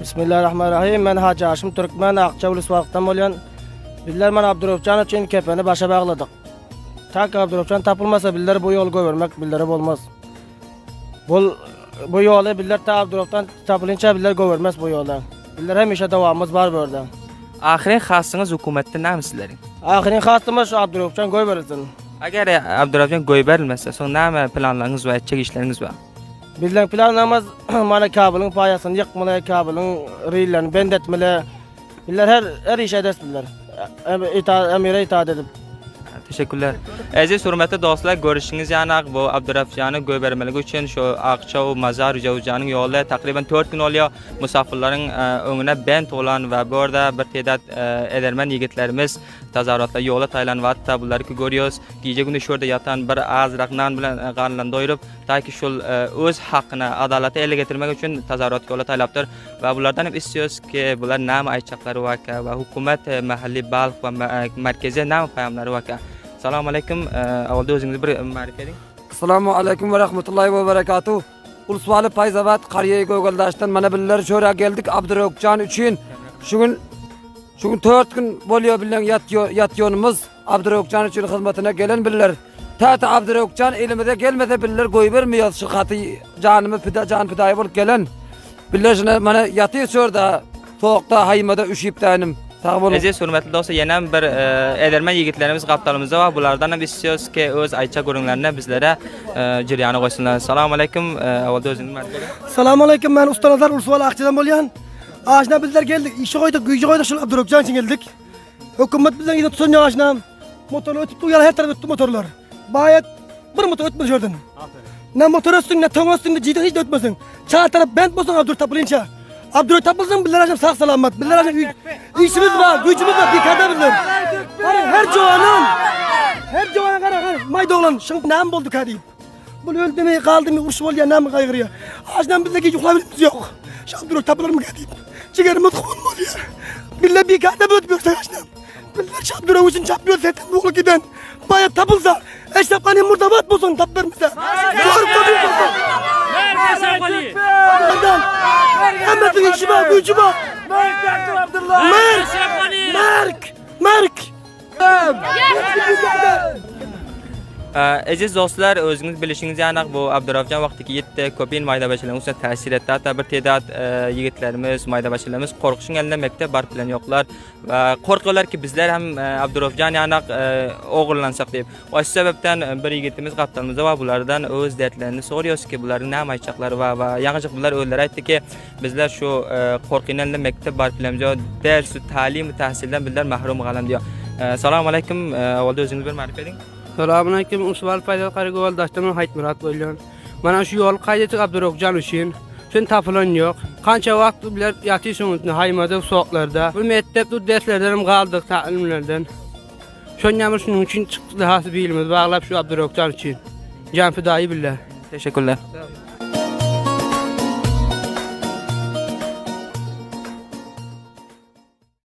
Bismillahirrahmanirrahim. Men Hacı Haşim Türkmen Akçavlis vaqtdan bolyan. Bizler men Abdurrahman için kepeni başa bağladık. Tak Abdurrahman tapılmasa bizler bu yol gövermek bizlere olmaz. Bu yolu bizler ta Abdurrahman tapılınca bizler gövermez bu yoldan. Bizler hemişe devamımız var burada. Ahirin xastınız hükümette ne mislerin? Ahirin xastımız şu Abdurrahman göverilsin. Eğer Abdurrahman göverilmezse sonra ne planlarınız ve edecek işleriniz var? Bizden planlamaz mana kabulun payasını yıkmalı, kabulun rillerini bendetmeli. Bizler her işe ederiz bizler. Emire itaat edip. Teşekkürler. Aziz hürmetli dostlar, görüşünüz yanak bu Abdurrahman'ı göbermelik için şu Akçav Mazar Cavcan'ın yolu takriben 4 gün oluyor. Musafirlerin önüne bent olan ve bu arada bir tedat edermen yigitlerimiz tazarrutla yola taylan var. Bunları ki görüyoruz. Gece günü şurada yatan bir azrak nan bilen karnından doyurup ta ki şu öz hakkına, adaleti ele getirmek için tazarrut yola taylaptır. Ve bunlardan hep istiyoruz ki bunlar nam ayçakları var ve hükümet mahalli balk ve merkezi nam payamları var. Assalamu alaikum. Avvalda özünüzü bir marif edin. Assalamu alaikum ve rahmetullahi ve berekatuhu. Ulusvalı Payzavat Qariye Gögöldaş'tan mana biller şöyle geldik Abdurrahman için. Şugün 4 gün bolyo bilen yatyonumuz Abdurrahman için hizmetine gelen biller. Tata Abdurrahman elimizde gelmese biller goy vermiyor şu katı canımı fidayı bolup gelen. Biller şuna mana yatıyor şurada soğukta haymada üşüyüp dayanım. Aziz hürmetli dostlar, yine bir edermen yigitlerimiz kaptanımızda var. Bunlardan da istiyoruz ki öz ayça görünlerine bizlere ciryana koysunlar. Assalamu alaikum. Avvalda özünüzü marif edin. Assalamu alaikum. Ben Usta Nazar Ulusvalı Akçadan bolyan. Ağaçına bizler geldik. İşe koyduk, gücü koyduk şu Abdurrahman için geldik. Hükümet bizden yine tutun ağaçına. Motorlu ötüp duyan her tarafı öttü motorlar. Bayat bir motor ötmez gördün. Ne motor ötsün ne ton ötsün ne cidden hiç de ötmesin. Çağ taraf bent bolsun Abdurrahman tapılınca. Abdurrahman tapılsın bizler acım sağ salamat. Bizler acım işimiz var, gücümüz var, bir kadar bizler. Her covanın kara mayda olan şın nam bulduk hadi. Bunu öldü mü kaldı mı uğraşı bolya nam kaygırıyor. Ağaçtan bizdeki yuklabilimiz yok. Şu Abdurrahman tapılır mı hadi. Ciğerimiz kum oluyor. Bizler bir kadar ötmüyoruz ağaçtan. Bizler şu Abdurrahman için çapıyor zaten bu okul giden. Bayat tapılsa eşrefkanın murdavat bulsun tapvermişse. Doğru tapıyor bulsun. Ahmet'in işi var, gücü var. Merk. Aziz dostlar, özünüz bilişiniz yanak bu Abdurrahman vaxtiki yetti köpeğin mayda başlarımız için təsir etdi. Hatta bir tedat yigitlerimiz, mayda başlarımız korkuşun elinde mektep bar plan yoklar. Korkuyorlar ki bizler hem Abdurrahman yanak oğullansak deyip. O sebepten bir yigitimiz kaptanımızda var. Bunlardan öz dertlerini soruyoruz ki bunların ne amayacakları var. Yalnızca bunlar öyle etti ki bizler şu korkun elinde mektep bar planımızda ders, talim, tahsilden bizler mahrum kalan diyor. Assalamu alaikum. Avvalda özünüzü bir marif edin. Assalamu alaikum. Ulusvalı Payzavat Qariye Gögöldaş'tan Hayt Murat bolyan. Mana şu yol qaydatik Abdurrahman için. Sen tapılan yok. Kança vaqt biler yatıyorsunuz haymada soğuklarda. Bu mektep bu derslerden kaldık talimlerden. Şonyamır şunun için çıktı hası bilimiz bağlap şu Abdurrahman için. Can fidayı billah. Teşekkürler.